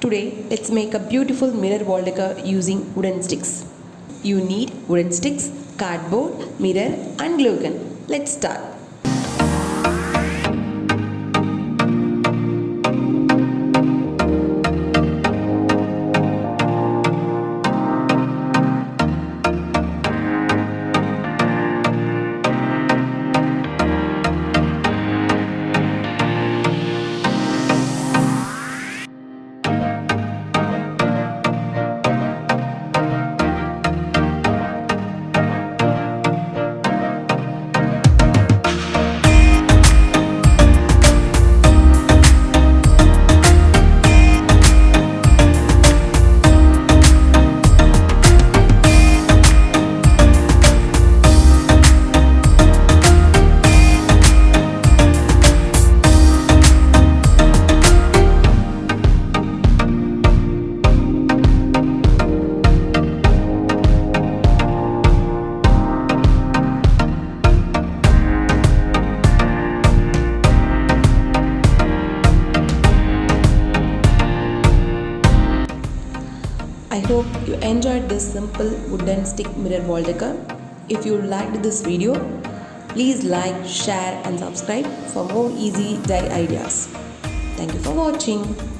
Today, let's make a beautiful mirror wall decor using wooden sticks. You need wooden sticks, cardboard, mirror and glue gun. Let's start. I hope you enjoyed this simple wooden stick mirror wall decor. If you liked this video, please like, share and subscribe for more easy DIY ideas. Thank you for watching.